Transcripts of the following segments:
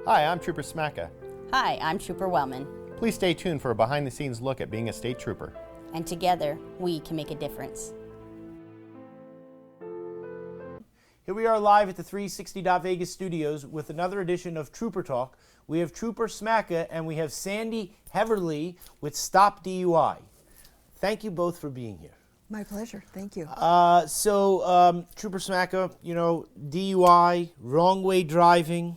Hi, I'm Trooper Smacka. Hi, I'm Trooper Wellman, Please stay tuned for a behind-the-scenes look at being a state trooper. and together we can make a difference. Here we are live at the 360 Vegas studios with another edition of Trooper Talk. We have Trooper Smacka and we have Sandy Heverly with Stop DUI. Thank you both for being here. My pleasure. Thank you. Trooper Smacka, DUI, wrong way driving,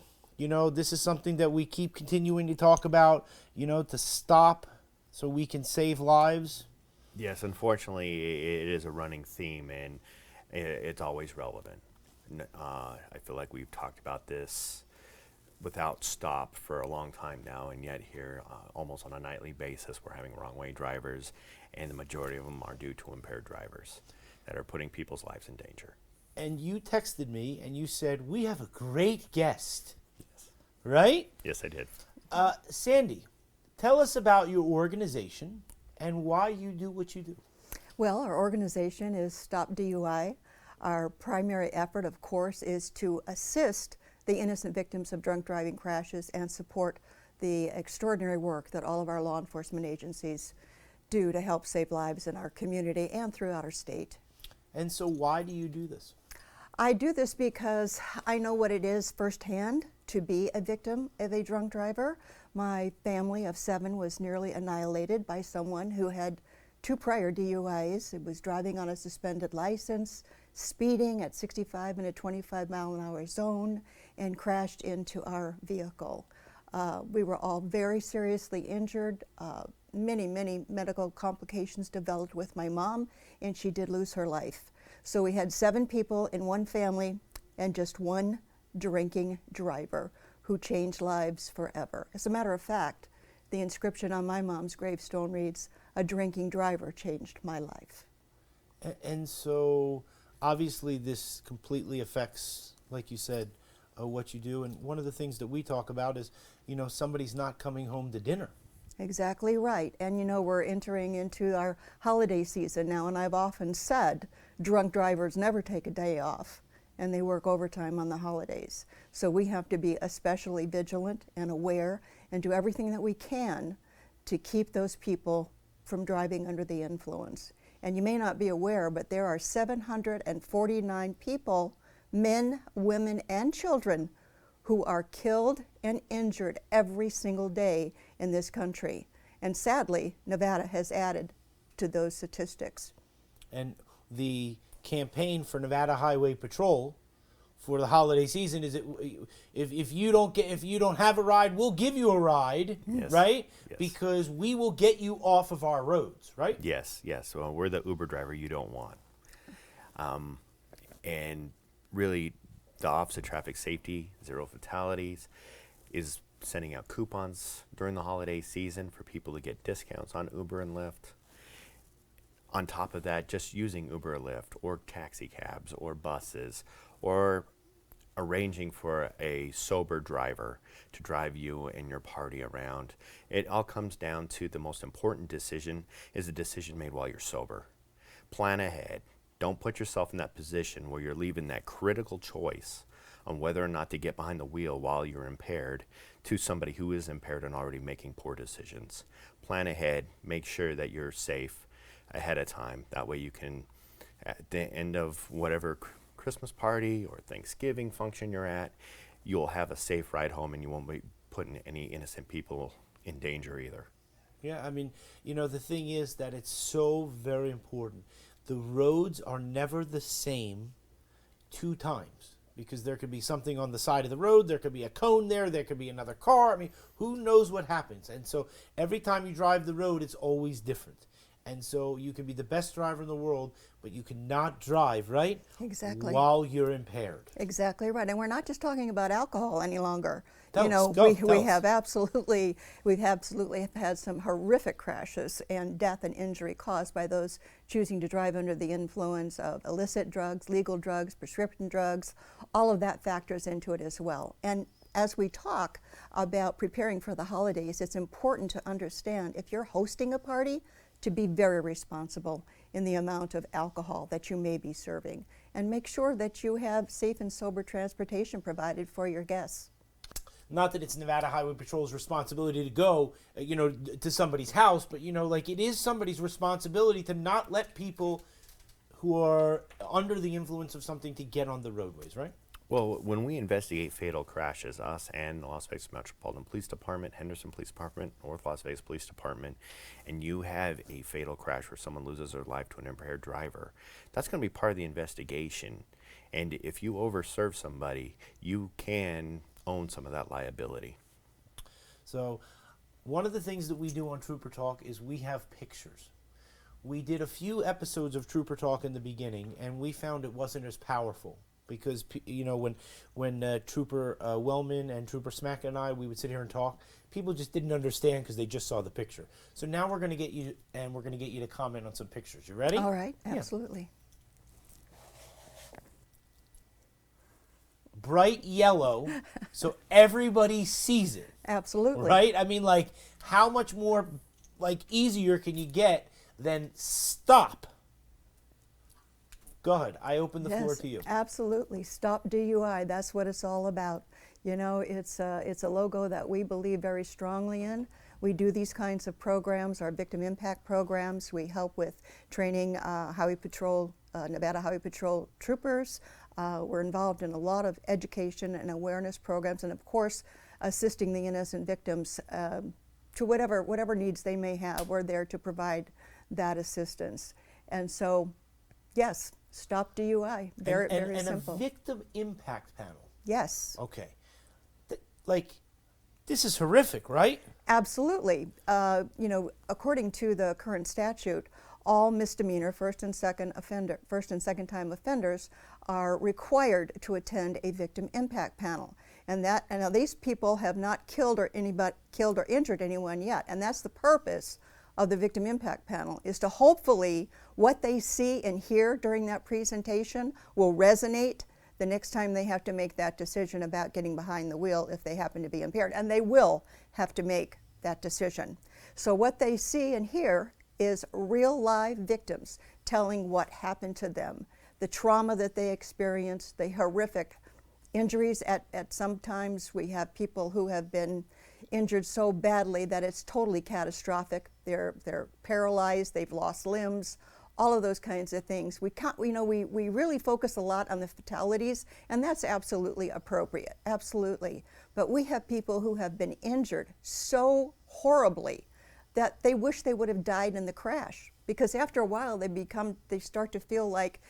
this is something that we keep continuing to talk about, to stop so we can save lives. Yes, unfortunately, it is a running theme, and it's always relevant. I feel like we've talked about this without stop for a long time now, and yet here, almost on a nightly basis, we're having wrong-way drivers, and the majority of them are due to impaired drivers that are putting people's lives in danger. And you texted me and you said, we have a great guest, right? Yes, I did. Sandy, tell us about your organization and why you do what you do. Well, our organization is Stop DUI. Our primary effort, of course, is to assist the innocent victims of drunk driving crashes and support the extraordinary work that all of our law enforcement agencies do to help save lives in our community and throughout our state. And so why do you do this? I do this because I know what it is firsthand to be a victim of a drunk driver. My family of 7 was nearly annihilated by someone who had 2 prior DUIs. It was driving on a suspended license, speeding at 65 in a 25-mile-an-hour zone, and crashed into our vehicle. We were all very seriously injured. Many medical complications developed with my mom, and she did lose her life. So we had 7 people in one family and just one drinking driver who changed lives forever. As a matter of fact, the inscription on my mom's gravestone reads, "A drinking driver changed my life." And so obviously this completely affects, like you said, what you do. And one of the things that we talk about is, somebody's not coming home to dinner. Exactly right. And we're entering into our holiday season now, and I've often said drunk drivers never take a day off, and they work overtime on the holidays. So we have to be especially vigilant and aware and do everything that we can to keep those people from driving under the influence. And you may not be aware, but there are 749 people, men, women, and children, who are killed and injured every single day in this country. And sadly, Nevada has added to those statistics. And the campaign for Nevada Highway Patrol for the holiday season is if you don't have a ride, we'll give you a ride, Yes. right? Yes. Because we will get you off of our roads, right? Yes. Well, we're the Uber driver you don't want. And really, the Office of Traffic Safety, Zero Fatalities, is sending out coupons during the holiday season for people to get discounts on Uber and Lyft. On top of that, just using Uber or Lyft or taxi cabs or buses or arranging for a sober driver to drive you and your party around. It all comes down to the most important decision is a decision made while you're sober. Plan ahead. Don't put yourself in that position where you're leaving that critical choice on whether or not to get behind the wheel while you're impaired to somebody who is impaired and already making poor decisions. Plan ahead. Make sure that you're safe ahead of time. That way you can, at the end of whatever Christmas party or Thanksgiving function you're at, you'll have a safe ride home and you won't be putting any innocent people in danger either. Yeah, the thing is that it's so very important. The roads are never the same 2 times because there could be something on the side of the road, there could be a cone there could be another car. Who knows what happens? And so every time you drive the road, it's always different. And so you can be the best driver in the world, but you cannot drive, right? Exactly. While you're impaired. Exactly right. And we're not just talking about alcohol any longer. Tell us. We have absolutely had some horrific crashes and death and injury caused by those choosing to drive under the influence of illicit drugs, legal drugs, prescription drugs. All of that factors into it as well. And as we talk about preparing for the holidays, it's important to understand if you're hosting a party, to be very responsible in the amount of alcohol that you may be serving, and make sure that you have safe and sober transportation provided for your guests. not that it's Nevada Highway Patrol's responsibility to go, to somebody's house, but, like it is somebody's responsibility to not let people who are under the influence of something to get on the roadways, right? Well, when we investigate fatal crashes, us and the Las Vegas Metropolitan Police Department, Henderson Police Department, North Las Vegas Police Department, and you have a fatal crash where someone loses their life to an impaired driver, that's going to be part of the investigation. And if you overserve somebody, you can own some of that liability. So one of the things that we do on Trooper Talk is we have pictures. We did a few episodes of Trooper Talk in the beginning, and we found it wasn't as powerful. Because when Trooper Wellman and Trooper Smack and we would sit here and talk, people just didn't understand because they just saw the picture. So now we're going to get you, and we're going to get you to comment on some pictures. You ready? All right, absolutely. Bright yellow, so everybody sees it. Absolutely. Right? I mean, like, how much more, easier can you get than stop? Go ahead. I open the floor to you. Absolutely. Stop DUI. That's what it's all about. It's a logo that we believe very strongly in. We do these kinds of programs, our victim impact programs. We help with training Nevada Highway Patrol troopers. We're involved in a lot of education and awareness programs, and of course, assisting the innocent victims to whatever needs they may have. We're there to provide that assistance. And so, yes. Stop DUI. Very simple. And a victim impact panel. Yes. Okay. This is horrific, right? Absolutely. According to the current statute, all misdemeanor first and second time offenders are required to attend a victim impact panel. And these people have not killed or injured anyone yet. And that's the purpose of the victim impact panel, is to hopefully what they see and hear during that presentation will resonate the next time they have to make that decision about getting behind the wheel if they happen to be impaired. And they will have to make that decision. So what they see and hear is real live victims telling what happened to them, the trauma that they experienced, the horrific injuries. At sometimes we have people who have been injured so badly that it's totally catastrophic. They're paralyzed, they've lost limbs, all of those kinds of things. We really focus a lot on the fatalities, and that's absolutely appropriate, absolutely. But we have people who have been injured so horribly that they wish they would have died in the crash, because after a while they start to feel like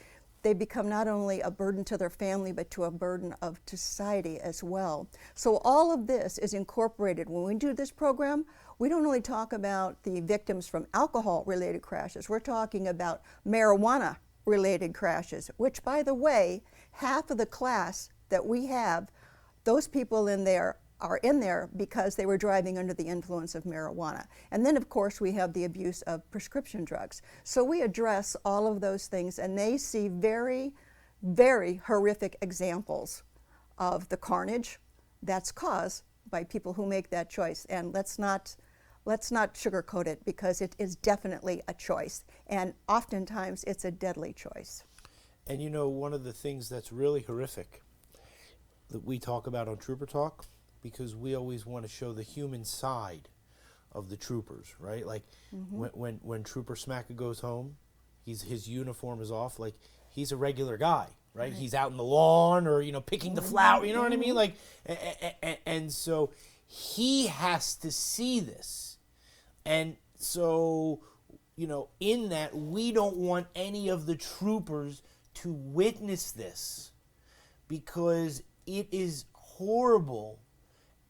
they become not only a burden to their family, but to a burden to society as well. So all of this is incorporated. When we do this program, we don't only talk about the victims from alcohol-related crashes. We're talking about marijuana-related crashes, which, by the way, half of the class that we have, those people in there are in there because they were driving under the influence of marijuana. And then, of course, we have the abuse of prescription drugs. So we address all of those things, and they see very, very horrific examples of the carnage that's caused by people who make that choice. And let's not sugarcoat it, because it is definitely a choice. And oftentimes it's a deadly choice. And one of the things that's really horrific that we talk about on Trooper Talk, because we always want to show the human side of the troopers, right? Like when Trooper Smacka goes home, his uniform is off, like he's a regular guy, right? He's out in the lawn or picking the flower, you know what I mean? Like, and so he has to see this, and so in that, we don't want any of the troopers to witness this, because it is horrible.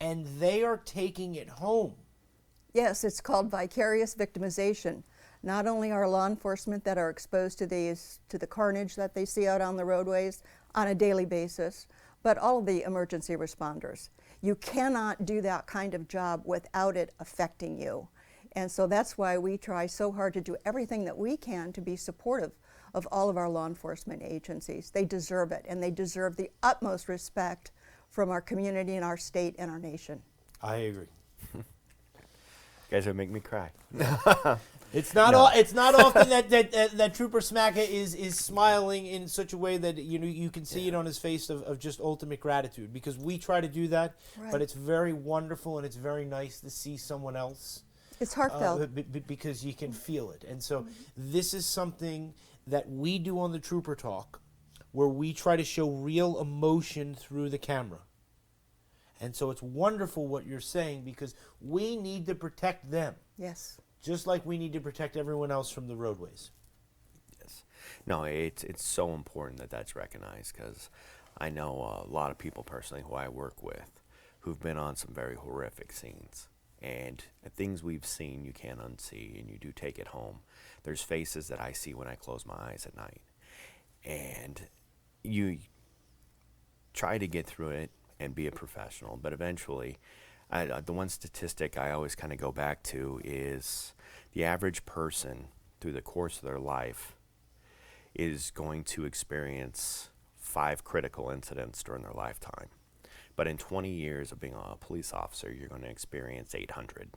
And they are taking it home. Yes, it's called vicarious victimization. Not only are law enforcement that are exposed to the carnage that they see out on the roadways on a daily basis, but all of the emergency responders. You cannot do that kind of job without it affecting you. And so that's why we try so hard to do everything that we can to be supportive of all of our law enforcement agencies. They deserve it, and they deserve the utmost respect from our community and our state and our nation. I agree. You guys would make me cry. It's not. No. It's not often that Trooper Smacka is smiling in such a way that you can see it on his face of just ultimate gratitude, because we try to do that, Right. but it's very wonderful and it's very nice to see someone else. It's heartfelt. Because you can feel it. And so this is something that we do on the Trooper Talk, where we try to show real emotion through the camera. And so it's wonderful what you're saying, because we need to protect them, Yes. just like we need to protect everyone else from the roadways. Yes. No, it's so important that that's recognized, because I know a lot of people personally who I work with who've been on some very horrific scenes. And things we've seen you can't unsee, and you do take it home. There's faces that I see when I close my eyes at night. And you try to get through it and be a professional, but eventually, the one statistic I always kind of go back to is the average person through the course of their life is going to experience 5 critical incidents during their lifetime. But in 20 years of being a police officer, you're going to experience 800.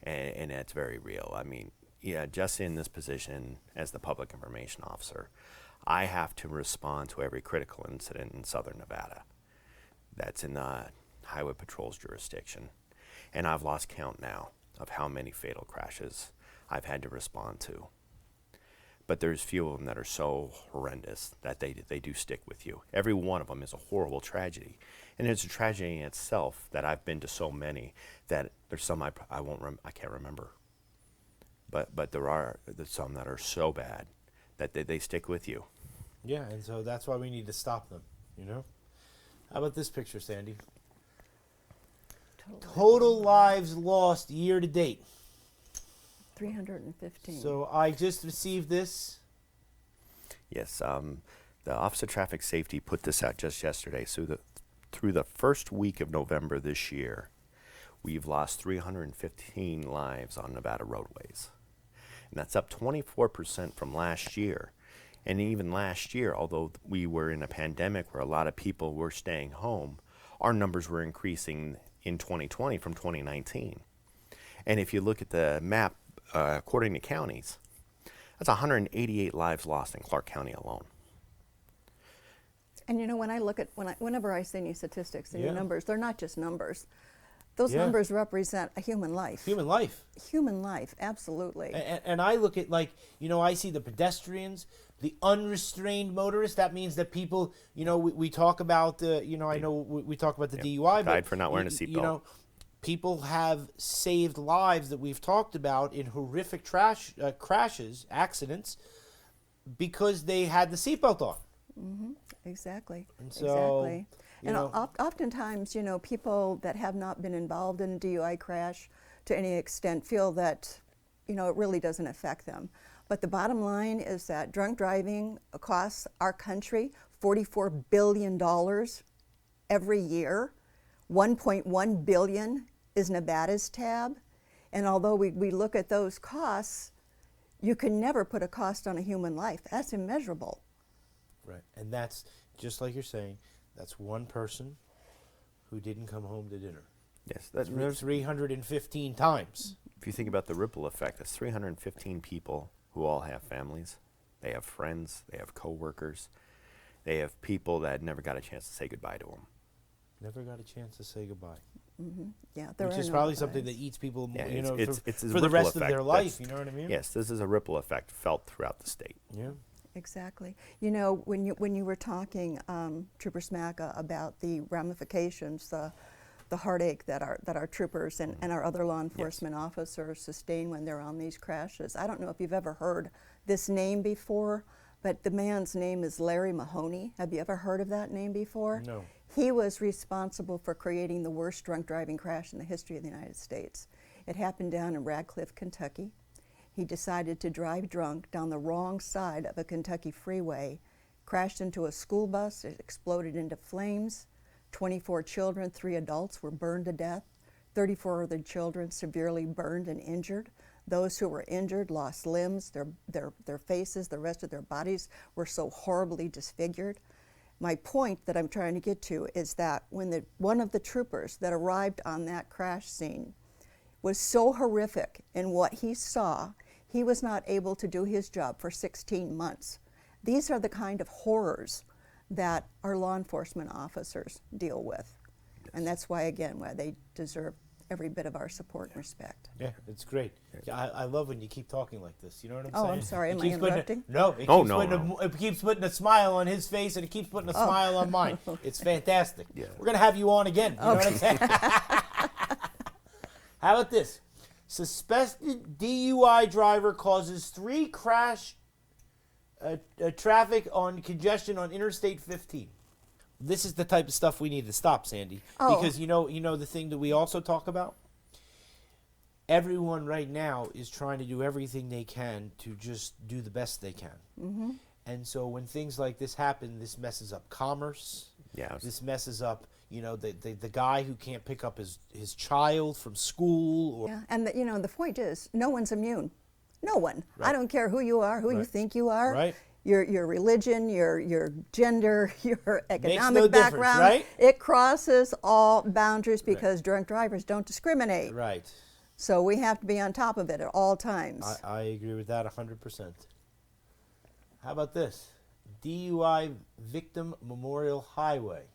And that's very real. I mean, yeah, just in this position as the public information officer, I have to respond to every critical incident in Southern Nevada. That's in the Highway Patrol's jurisdiction. And I've lost count now of how many fatal crashes I've had to respond to. But there's few of them that are so horrendous that they do stick with you. Every one of them is a horrible tragedy. And it's a tragedy in itself that I've been to so many that there's some I can't remember. But there's some that are so bad that they stick with you. Yeah, and so that's why we need to stop them, How about this picture, Sandy? Total lives lost year to date. 315. So I just received this. Yes, the Office of Traffic Safety put this out just yesterday. So through the first week of November this year, we've lost 315 lives on Nevada roadways. And that's up 24% from last year. And even last year, although we were in a pandemic where a lot of people were staying home, our numbers were increasing in 2020 from 2019. And if you look at the map, according to counties, that's 188 lives lost in Clark County alone. And when I look at whenever I see any statistics and Yeah. numbers, they're not just numbers. Those Yeah. numbers represent a human life. Human life. Human life, absolutely. And I look at, I see the pedestrians, the unrestrained motorists. That means that people, we talk about, I know we talk about the DUI. Died but for not wearing a seatbelt. People have saved lives that we've talked about in horrific crashes, accidents, because they had the seatbelt on. Mm-hmm. Exactly. And so, exactly. And oftentimes, people that have not been involved in a DUI crash to any extent feel that, it really doesn't affect them. But the bottom line is that drunk driving costs our country $44 billion every year. 1.1 billion is Nevada's tab. And although we look at those costs, you can never put a cost on a human life. That's immeasurable. Right. And that's, just like you're saying, that's one person who didn't come home to dinner. Yes, That's 315 times. if you think about the ripple effect, that's 315 people who all have families. They have friends. They have coworkers. They have people that never got a chance to say goodbye to them. Never got a chance to say goodbye. Mm-hmm. Yeah, Which is probably something that eats people, Yeah, it's a for the ripple rest of effect. their life. That's- You know what I mean? Yes, this is a ripple effect felt throughout the state. Yeah. Exactly. When you were talking, Trooper Smacka, about the ramifications, the heartache that our troopers and our other law enforcement officers sustain when they're on these crashes. I don't know if you've ever heard this name before, but the man's name is Larry Mahoney. Have you ever heard of that name before? No. He was responsible for creating the worst drunk driving crash in the history of the United States. It happened down in Radcliffe, Kentucky. He decided to drive drunk down the wrong side of a Kentucky freeway, crashed into a school bus, it exploded into flames. 24 children, 3 adults were burned to death. 34 other children severely burned and injured. Those who were injured lost limbs, their faces, the rest of their bodies were so horribly disfigured. My point that I'm trying to get to is that when one of the troopers that arrived on that crash scene was so horrific in what he saw, he was not able to do his job for 16 months. These are the kind of horrors that our law enforcement officers deal with. And that's why, again, why they deserve every bit of our support and respect. Yeah, it's great. Yeah, I love when you keep talking like this. You know what I'm Oh, saying? I'm sorry, It am I keeps putting interrupting? No, it keeps putting a smile on his face, and it keeps putting a smile on mine. It's fantastic. Yeah. We're gonna have you on again. You know what I'm saying? How about this? Suspected DUI driver causes 3 crash traffic on congestion on Interstate 15. This is the type of stuff we need to stop, Sandy. Oh. Because you know the thing that we also talk about? Everyone right now is trying to do everything they can to just do the best they can. Mm-hmm. And so when things like this happen, this messes up commerce. Yeah. This messes up, the guy who can't pick up his child from school. Or Yeah, and the point is, no one's immune. No one. I Right. don't care who you are, who you Right. think you are. Right. Your religion, your gender, your economic no difference, background. right? It crosses all boundaries because drunk drivers don't discriminate. Right. So we have to be on top of it at all times. I agree with that 100%. How about this? DUI Victim Memorial Highway.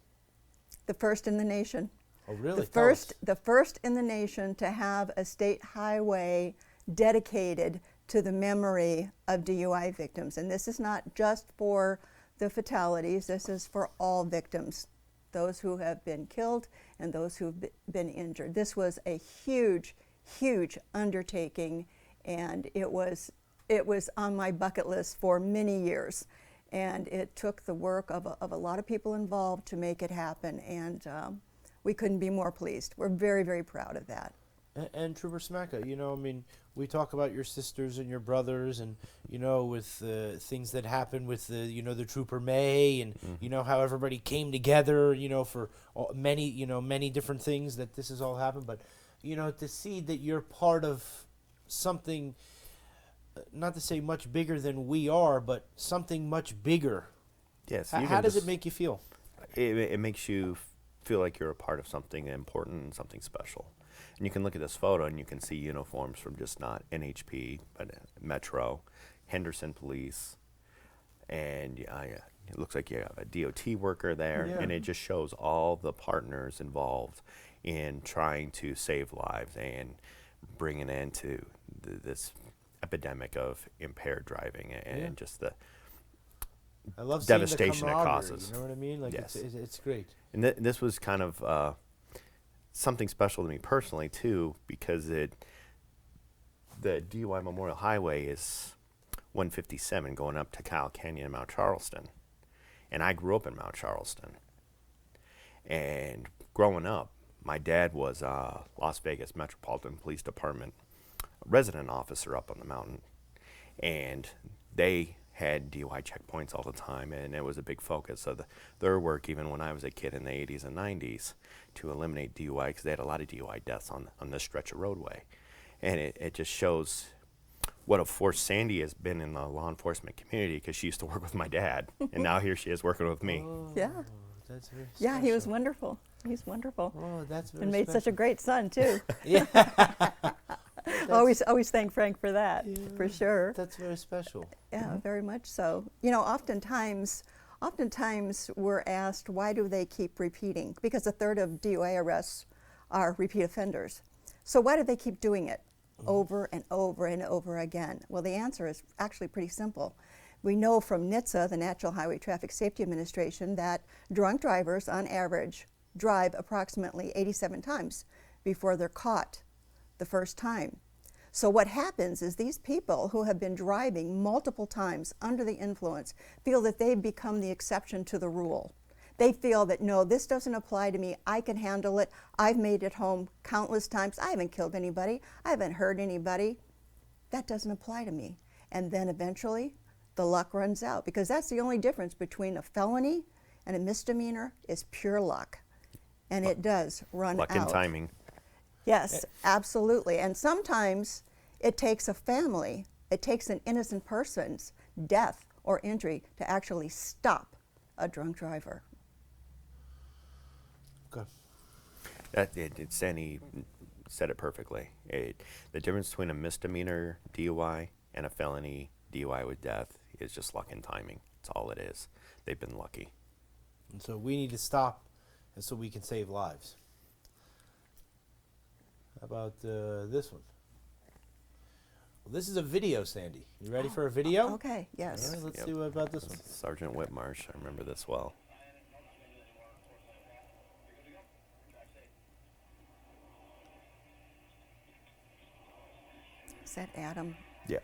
The first in the nation. Oh, really? The first in the nation to have a state highway dedicated to the memory of DUI victims. And this is not just for the fatalities, this is for all victims, those who have been killed and those who've been injured. This was a huge, huge undertaking, and it was on my bucket list for many years. And it took the work of a lot of people involved to make it happen, and we couldn't be more pleased. We're very, very proud of that. And Trooper Smacka, we talk about your sisters and your brothers, and with things that happened with the Trooper May, and how everybody came together, for many different things that this has all happened. But to see that you're part of something, not to say much bigger than we are, but something much bigger. Yes. How does it make you feel? It makes you feel like you're a part of something important and something special. And you can look at this photo and you can see uniforms from just not NHP, but Metro, Henderson Police, and it looks like you have a DOT worker there, Yeah. and it just shows all the partners involved in trying to save lives and bring an end to this epidemic of impaired driving and just the I love seeing the devastation it camaraderie, causes. You know what I mean? Like Yes. it's great. And this was kind of something special to me personally too, because the DUI Memorial Highway is 157 going up to Kyle Canyon and Mount Charleston, and I grew up in Mount Charleston. And growing up, my dad was Las Vegas Metropolitan Police Department resident officer up on the mountain, and they had DUI checkpoints all the time, and it was a big focus of their work even when I was a kid in the 80s and 90s to eliminate DUI, because they had a lot of DUI deaths on this stretch of roadway. And it just shows what a force Sandy has been in the law enforcement community, because she used to work with my dad, and now here she is working with me. Yeah. That's very Yeah, he was special. wonderful. He's wonderful. Oh, that's very And made such a great son, too. Yeah. always thank Frank for that, for sure. That's very special. Yeah, very much so. Oftentimes we're asked, why do they keep repeating? Because a third of DUI arrests are repeat offenders. So why do they keep doing it over and over and over again? Well, the answer is actually pretty simple. We know from NHTSA, the National Highway Traffic Safety Administration, that drunk drivers on average drive approximately 87 times before they're caught the first time. So what happens is these people who have been driving multiple times under the influence feel that they've become the exception to the rule. They feel that, no, this doesn't apply to me. I can handle it. I've made it home countless times. I haven't killed anybody. I haven't hurt anybody. That doesn't apply to me. And then eventually the luck runs out, because that's the only difference between a felony and a misdemeanor is pure luck. And it does run out. Luck and timing. Yes, absolutely. And sometimes it takes a family, it takes an innocent person's death or injury to actually stop a drunk driver. Okay. Sandy said it perfectly. The difference between a misdemeanor DUI and a felony DUI with death is just luck and timing. That's all it is. They've been lucky. And so we need to stop, and so we can save lives. How about this one? Well, this is a video, Sandy. You ready for a video? Okay, yes. All right, let's Yep. see what about this one. Sergeant Whitmarsh, I remember this well. Is that Adam? Yeah.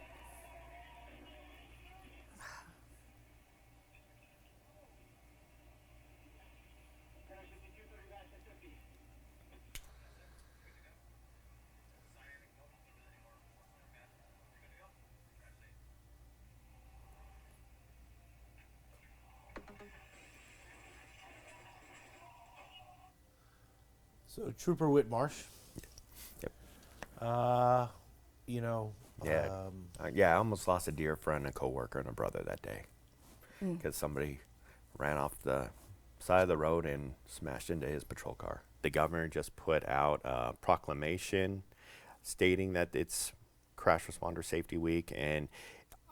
So Trooper Whitmarsh. Yep. You know. Yeah. I almost lost a dear friend, a coworker, and a brother that day because somebody ran off the side of the road and smashed into his patrol car. The governor just put out a proclamation stating that it's Crash Responder Safety Week, and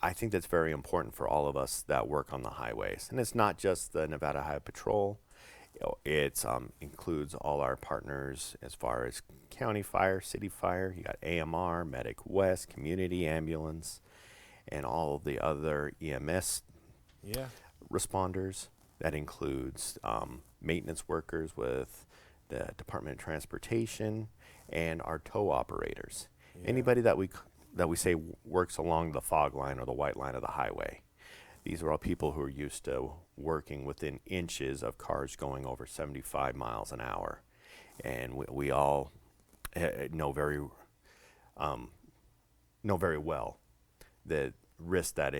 I think that's very important for all of us that work on the highways. And it's not just the Nevada Highway Patrol. It includes all our partners as far as county fire, city fire. You got AMR, Medic West, Community Ambulance, and all of the other EMS Yeah. responders. That includes maintenance workers with the Department of Transportation and our tow operators. Anybody that we say works along the fog line or the white line of the highway. These are all people who are used to working within inches of cars going over 75 miles an hour. And we all know very well the risk that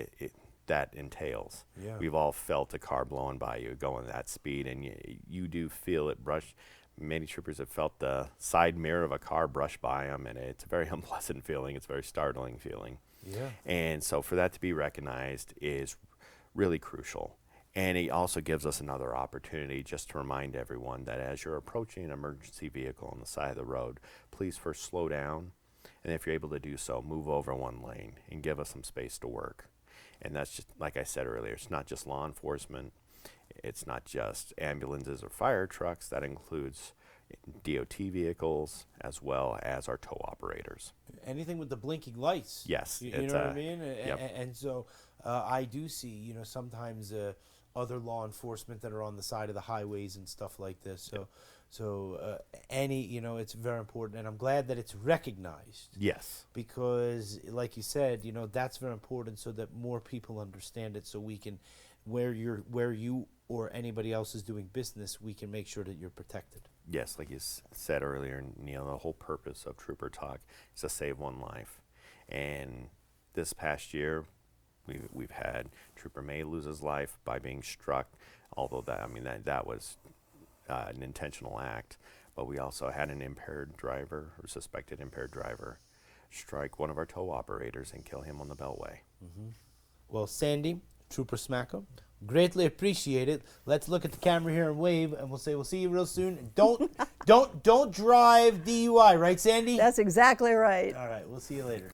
that entails. Yeah. We've all felt a car blowing by you going that speed, and you do feel it brush. Many troopers have felt the side mirror of a car brush by them, and it's a very unpleasant feeling. It's a very startling feeling. Yeah. And so for that to be recognized is really crucial. And it also gives us another opportunity just to remind everyone that as you're approaching an emergency vehicle on the side of the road, please first slow down. And if you're able to do so, move over one lane and give us some space to work. And that's just, like I said earlier, it's not just law enforcement. It's not just ambulances or fire trucks. That includes DOT vehicles as well as our tow operators. Anything with the blinking lights. Yes, You it's know what I mean? yep. And so I do see, sometimes other law enforcement that are on the side of the highways and stuff like this. So it's very important. And I'm glad that it's recognized. Yes. Because, like you said, that's very important so that more people understand it, so we can, where you or anybody else is doing business, we can make sure that you're protected. Yes, like you said earlier, Neil, the whole purpose of Trooper Talk is to save one life. And this past year, we've had Trooper May lose his life by being struck, although that was an intentional act. But we also had an impaired driver, or suspected impaired driver, strike one of our tow operators and kill him on the Beltway. Well, Sandy, Trooper Smacko, greatly appreciate it. Let's look at the camera here and wave, and we'll see you real soon. And don't drive DUI, right, Sandy? That's exactly right. All right, we'll see you later.